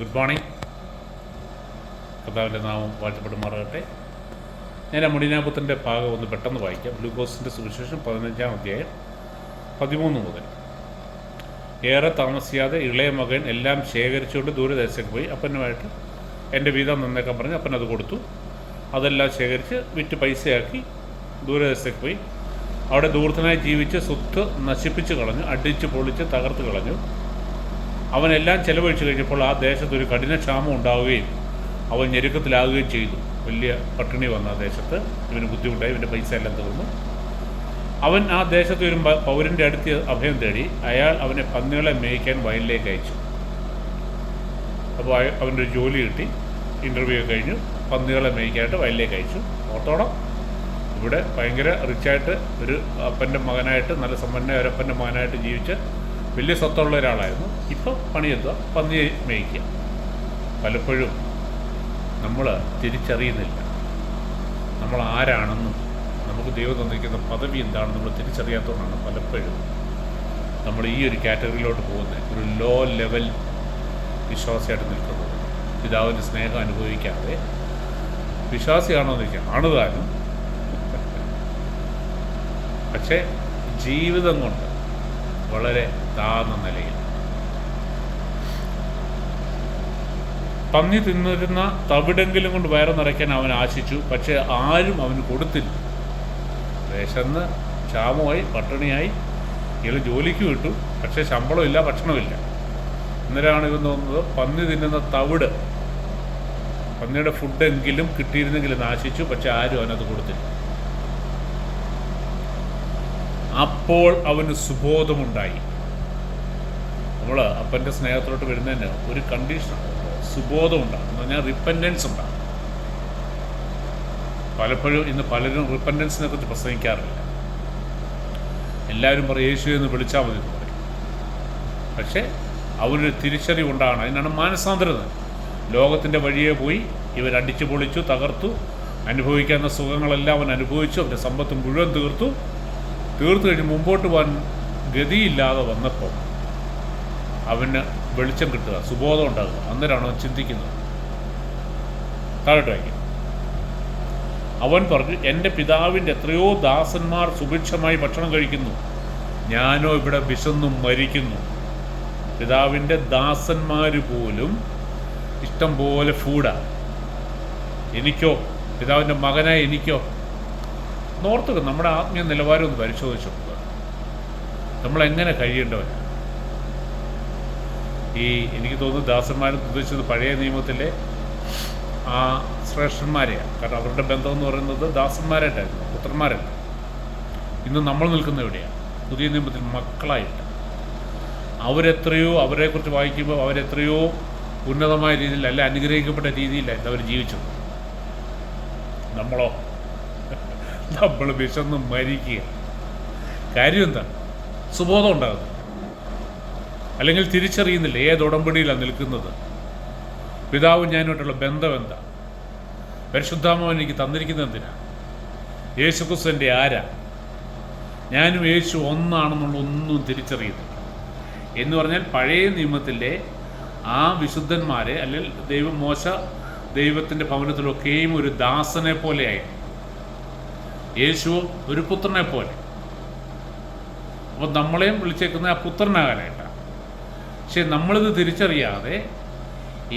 Good morning. കർത്താവിൻ്റെ നാമം വാഴ്ത്തപ്പെടുമാറാകട്ടെ. ഞാൻ മുടിനാപുത്രൻ്റെ ഭാഗം ഒന്ന് പെട്ടെന്ന് വായിക്കാം. ലൂക്കോസിൻ്റെ സുവിശേഷം 15-ാം അധ്യായം 13 മുതൽ. ഏറെ താമസിയാതെ ഇളയ മകൻ എല്ലാം ശേഖരിച്ചുകൊണ്ട് ദൂരദേശത്തേക്ക് പോയി. അപ്പനുമായിട്ട് എൻ്റെ വീതം നന്നേക്കാൻ പറഞ്ഞ് അപ്പൻ അത് കൊടുത്തു. അതെല്ലാം ശേഖരിച്ച് വിറ്റ് പൈസയാക്കി ദൂരദേശത്തേക്ക് പോയി. അവിടെ ദൂരത്തിനായി ജീവിച്ച് സ്വത്ത് നശിപ്പിച്ച് കളഞ്ഞു, അടിച്ച് പൊളിച്ച് തകർത്ത് കളഞ്ഞു. അവനെല്ലാം ചെലവഴിച്ച് കഴിഞ്ഞപ്പോൾ ആ ദേശത്തൊരു കഠിന ക്ഷാമം ഉണ്ടാവുകയും അവൻ ഞെരുക്കത്തിലാകുകയും ചെയ്തു. വലിയ പട്ടിണി വന്ന ആ ദേശത്ത് ഇവന് ബുദ്ധിമുട്ടായി, ഇവൻ്റെ പൈസ എല്ലാം തീർന്നു. അവൻ ആ ദേശത്ത് ഒരു പൗരൻ്റെ അടുത്ത് അഭയം തേടി. അയാൾ അവനെ പന്നികളെ മേയ്ക്കാൻ വയലിലേക്ക് അയച്ചു. അപ്പോൾ അവൻ്റെ ഒരു ജോലി കിട്ടി, ഇൻ്റർവ്യൂ കഴിഞ്ഞു. പന്നികളെ മേയ്ക്കാനായിട്ട് വയലിലേക്ക് അയച്ചു. ഓർത്തോളം ഇവിടെ ഭയങ്കര റിച്ചായിട്ട് ഒരു അപ്പൻ്റെ മകനായിട്ട്, നല്ല സമ്പന്ന ഒരപ്പൻ്റെ മകനായിട്ട് ജീവിച്ച് വലിയ സ്വത്തുള്ള ഒരാളായിരുന്നു. ഇപ്പം പണിയെന്തുക, പന്നിയെ മേയ്ക്കുക. പലപ്പോഴും നമ്മൾ തിരിച്ചറിയുന്നില്ല നമ്മൾ ആരാണെന്നും നമുക്ക് ദൈവം തന്നിരിക്കുന്ന പദവി എന്താണെന്ന് നമ്മൾ തിരിച്ചറിയാത്തതുകൊണ്ടാണ് പലപ്പോഴും നമ്മൾ ഈ ഒരു കാറ്റഗറിയിലോട്ട് പോകുന്നത്. ഒരു ലോ ലെവൽ വിശ്വാസിയായിട്ട് നിൽക്കുന്നത്, പിതാവിൻ്റെ സ്നേഹം അനുഭവിക്കാതെ. വിശ്വാസിയാണോ എന്ന് ചോദിക്കാം, ആണുതാനും. പക്ഷേ ജീവിതം കൊണ്ട് വളരെ താഴ്ന്ന നിലയിൽ. പന്നി തിന്നിരുന്ന തവിടെങ്കിലും കൊണ്ട് വയറ് നിറയ്ക്കാൻ അവൻ ആശിച്ചു. പക്ഷേ ആരും അവന് കൊടുത്തില്ല. വിശന്ന് ക്ഷാമമായി, പട്ടിണിയായി. ഇയാൾ ജോലിക്ക് വിട്ടു, പക്ഷേ ശമ്പളമില്ല, ഭക്ഷണമില്ല. അന്നേരമാണ് ഇവൻ തോന്നുന്നത് പന്നി തിന്നുന്ന തവിട്, പന്നിയുടെ ഫുഡെങ്കിലും കിട്ടിയിരുന്നെങ്കിലും ആശിച്ചു. പക്ഷെ ആരും അവനത് കൊടുത്തില്ല. അപ്പോൾ അവന് സുബോധമുണ്ടായി. നമ്മൾ അപ്പൻ്റെ സ്നേഹത്തിലോട്ട് വരുന്നതിന് ഒരു കണ്ടീഷനാണ്, സുബോധം ഉണ്ടാകും എന്ന് പറഞ്ഞാൽ റിപ്പൻറ്റൻസ് ഉണ്ടാകും. പലപ്പോഴും ഇന്ന് പലരും റിപ്പൻറ്റൻസിനെ കുറിച്ച് പ്രസംഗിക്കാറില്ല. എല്ലാവരും പറയും യേശു എന്ന് വിളിച്ചാൽ മതി എന്ന് പറയും. പക്ഷേ അവനൊരു തിരിച്ചറിവുണ്ടാകണം. അതിനാണ് മാനസാന്തരം. ലോകത്തിൻ്റെ വഴിയെ പോയി ഇവരടിച്ചു പൊളിച്ചു, തകർത്തു. അനുഭവിക്കാവുന്ന സുഖങ്ങളെല്ലാം അവൻ അനുഭവിച്ചു. അവൻ്റെ സമ്പത്ത് മുഴുവൻ തീർത്തു കഴിഞ്ഞ് മുമ്പോട്ട് പോകാൻ ഗതിയില്ലാതെ വന്നപ്പോൾ അവന് വെളിച്ചം കിട്ടുക, സുബോധം ഉണ്ടാകുക. അന്നേരമാണ് അവൻ ചിന്തിക്കുന്നത്. താഴോട്ട് വായിക്കും. അവൻ പറഞ്ഞു, എൻ്റെ പിതാവിൻ്റെ എത്രയോ ദാസന്മാർ സുഭിക്ഷമായി ഭക്ഷണം കഴിക്കുന്നു, ഞാനോ ഇവിടെ വിശന്നും മരിക്കുന്നു. പിതാവിൻ്റെ ദാസന്മാർ പോലും ഇഷ്ടം പോലെ ഫൂഡാണ്. എനിക്കോ, പിതാവിൻ്റെ മകനായ എനിക്കോ? നോർത്തുക നമ്മുടെ ആത്മീയ നിലവാരം ഒന്ന് പരിശോധിച്ചു നോക്കുക. നമ്മളെങ്ങനെ കഴിയേണ്ടവരാണ്? എനിക്ക് തോന്നുന്നു ദാസന്മാരെന്ന് ഉദ്ദേശിച്ചത് പഴയ നിയമത്തിലെ ആ ശ്രേഷ്ഠന്മാരെയാണ്. കാരണം അവരുടെ ബന്ധം എന്ന് പറയുന്നത് ദാസന്മാരായിട്ടായിരുന്നു, പുത്രന്മാരല്ല. ഇന്ന് നമ്മൾ നിൽക്കുന്ന എവിടെയാണ്? പുതിയ നിയമത്തിൽ മക്കളായിട്ട്. അവരെക്കുറിച്ച് വായിക്കുമ്പോൾ അവരെത്രയോ ഉന്നതമായ രീതിയിൽ, അല്ല അനുഗ്രഹിക്കപ്പെട്ട രീതിയിലായിരുന്നു അവർ ജീവിച്ചത്. നമ്മളോ? നമ്മൾ വിശന്ന് മരിക്കുക. കാര്യം എന്താ? സുബോധം ഉണ്ടാകുന്നു. അല്ലെങ്കിൽ തിരിച്ചറിയുന്നില്ല ഏത് ഉടമ്പടിയിലാണ് നിൽക്കുന്നത്. പിതാവും ഞാനുമായിട്ടുള്ള ബന്ധം എന്താ? പരിശുദ്ധാത്മാവ് എനിക്ക് തന്നിരിക്കുന്നത് എന്തിനാ? യേശുക്രിസ്തു എൻ്റെ ആരാ? ഞാനും യേശു ഒന്നാണെന്നുള്ള ഒന്നും തിരിച്ചറിയുന്നില്ല. എന്ന് പറഞ്ഞാൽ പഴയ നിയമത്തിലെ ആ വിശുദ്ധന്മാരെ, അല്ലെങ്കിൽ മോശ ദൈവത്തിൻ്റെ ഭവനത്തിലൊക്കെയും ഒരു ദാസനെ പോലെയായിരുന്നു. യേശു ഒരു പുത്രനെ പോലെ. അപ്പോൾ നമ്മളെയും വിളിച്ചേക്കുന്ന ആ പുത്രനാകാനായിട്ടാണ്. പക്ഷെ നമ്മളിത് തിരിച്ചറിയാതെ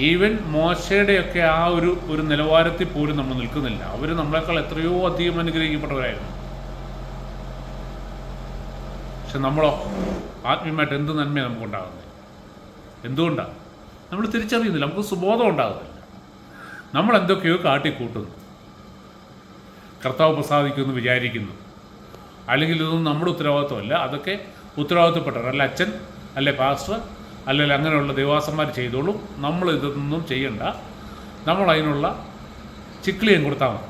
ഈവൻ മോശയുടെയൊക്കെ ആ ഒരു നിലവാരത്തിൽ പോലും നമ്മൾ നിൽക്കുന്നില്ല. അവർ നമ്മളെക്കാൾ എത്രയോ അധികം അനുഗ്രഹിക്കപ്പെട്ടവരായിരുന്നു. പക്ഷെ നമ്മളോ ആത്മീയമായിട്ട് എന്ത് നന്മയാണ് നമുക്കുണ്ടാകുന്നത്? എന്തുകൊണ്ടാണ്? നമ്മൾ തിരിച്ചറിയുന്നില്ല. നമുക്ക് സുബോധം ഉണ്ടാകുന്നില്ല. നമ്മൾ എന്തൊക്കെയോ കാട്ടിക്കൂട്ടുന്നു, കർത്താവ് പ്രസാദിക്കുമെന്ന് വിചാരിക്കുന്നു. അല്ലെങ്കിൽ ഇതൊന്നും നമ്മുടെ ഉത്തരവാദിത്വമല്ല. അതൊക്കെ ഉത്തരവാദിത്വപ്പെട്ടവർ, അല്ല അച്ഛൻ, അല്ലെ പാസ്റ്റർ, അല്ലെങ്കിൽ അങ്ങനെയുള്ള ദേവാസന്മാർ ചെയ്തോളും. നമ്മൾ ഇതൊന്നും ചെയ്യണ്ട. നമ്മൾ അതിനുള്ള ചിക്ലിയും കൊടുത്താൽ മതി.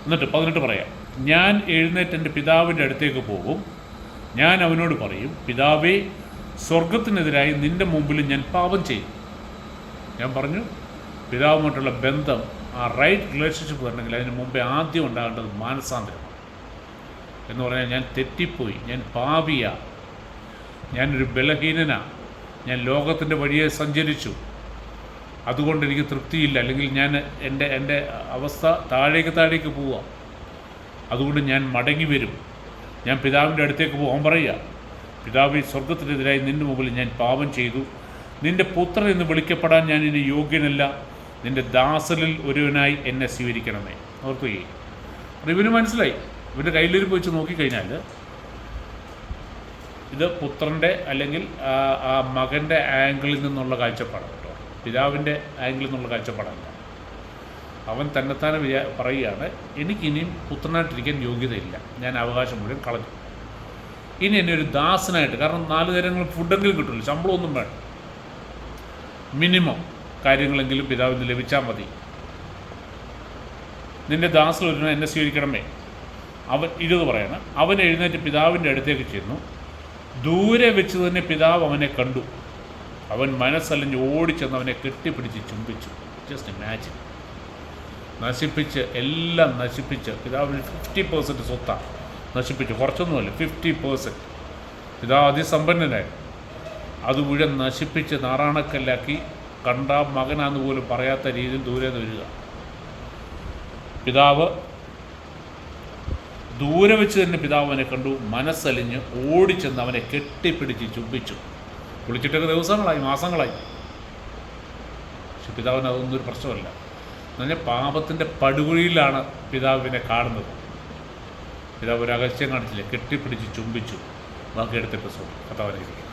എന്നിട്ട് 18 പറയാം. ഞാൻ എഴുന്നേറ്റ് എൻ്റെ പിതാവിൻ്റെ അടുത്തേക്ക് പോകും. ഞാൻ അവനോട് പറയും, പിതാവേ, സ്വർഗത്തിനെതിരായി നിൻ്റെ മുമ്പിൽ ഞാൻ പാപം ചെയ്യും. ഞാൻ പറഞ്ഞു, പിതാവുമായിട്ടുള്ള ബന്ധം, ആ റൈറ്റ് റിലേഷൻഷിപ്പ് വരണമെങ്കിൽ അതിന് മുമ്പേ ആദ്യം ഉണ്ടാകേണ്ടത് മാനസാന്തരം എന്ന് പറഞ്ഞാൽ ഞാൻ തെറ്റിപ്പോയി, ഞാൻ പാപിയാണ്, ഞാനൊരു ബലഹീനനാണ്, ഞാൻ ലോകത്തിൻ്റെ വഴിയെ സഞ്ചരിച്ചു, അതുകൊണ്ട് എനിക്ക് തൃപ്തിയില്ല, അല്ലെങ്കിൽ ഞാൻ എൻ്റെ അവസ്ഥ താഴേക്ക് പോവുക, അതുകൊണ്ട് ഞാൻ മടങ്ങി വരും, ഞാൻ പിതാവിൻ്റെ അടുത്തേക്ക് പോകാൻ പറയുക. പിതാവേ, സ്വർഗത്തിനെതിരായി നിൻ്റെ മുമ്പിൽ ഞാൻ പാപം ചെയ്തു, നിൻ്റെ പുത്രൻ എന്ന് വിളിക്കപ്പെടാൻ ഞാൻ ഇനി യോഗ്യനല്ല, നിൻ്റെ ദാസരിൽ ഒരുവനായി എന്നെ സ്വീകരിക്കണമേ. ഓർക്കുകയെ ഇവന് മനസ്സിലായി. ഇവൻ്റെ കയ്യിലിരിപ്പ് വെച്ച് നോക്കിക്കഴിഞ്ഞാൽ ഇത് പുത്രൻ്റെ അല്ലെങ്കിൽ ആ മകൻ്റെ ആംഗിളിൽ നിന്നുള്ള കാഴ്ചപ്പാടാണ് കേട്ടോ, പിതാവിൻ്റെ ആംഗിളിൽ നിന്നുള്ള കാഴ്ചപ്പാടല്ല. അവൻ തന്നെത്താനെ പറയുകയാണ്, എനിക്കിനിയും പുത്രനായിട്ടിരിക്കാൻ യോഗ്യതയില്ല, ഞാൻ അവകാശം മുഴുവൻ കളഞ്ഞു, ഇനി എന്നെ ഒരു ദാസനായിട്ട്, കാരണം 4 നേരങ്ങൾ ഫുഡെങ്കിലും കിട്ടില്ല, ശമ്പളമൊന്നും വേണം, മിനിമം കാര്യങ്ങളെങ്കിലും പിതാവിന് ലഭിച്ചാൽ മതി, നിൻ്റെ ദാസൻ ഒരുവൻ എന്നെ സ്വീകരിക്കണമേ. അവൻ 20 പറയാണ്, അവൻ എഴുന്നേറ്റ് പിതാവിൻ്റെ അടുത്തേക്ക് ചെന്നു, ദൂരെ വെച്ച് തന്നെ പിതാവ് അവനെ കണ്ടു, അവൻ മനസ്സലിഞ്ഞ് ഓടിച്ചെന്ന് അവനെ കെട്ടിപ്പിടിച്ച് ചുംബിച്ചു. ജസ്റ്റ് ഇമാജിൻ, നശിപ്പിച്ച് എല്ലാം നശിപ്പിച്ച്, പിതാവിന് 50% സ്വത്താണ് നശിപ്പിച്ചു, കുറച്ചൊന്നുമല്ല, 50%. പിതാവ് അതിസമ്പന്നനായി, അത് മുഴുവൻ നശിപ്പിച്ച് നാറാണക്കല്ലാക്കി, കണ്ട മകനാന്ന് പോലും പറയാത്ത രീതിയിൽ ദൂരെ വരിക. പിതാവ് ദൂരെ വെച്ച് തന്നെ പിതാവ് അവനെ കണ്ടു, മനസ്സലിഞ്ഞ് ഓടിച്ചെന്ന് അവനെ കെട്ടിപ്പിടിച്ച് ചുംബിച്ചു. കുളിച്ചിട്ടൊക്കെ ദിവസങ്ങളായി, മാസങ്ങളായി, പക്ഷെ പിതാവിന് അതൊന്നും ഒരു പ്രശ്നമല്ല. എന്നുവെച്ചാൽ പാപത്തിൻ്റെ പടുകുഴിയിലാണ് പിതാവിനെ കാണുന്നത്. പിതാവ് ഒരു അകസ്യം കാണിച്ചില്ല, കെട്ടിപ്പിടിച്ച് ചുംബിച്ചു. ബാക്കി എടുത്ത എപ്പിസോഡ് കഥാവനിരിക്കും.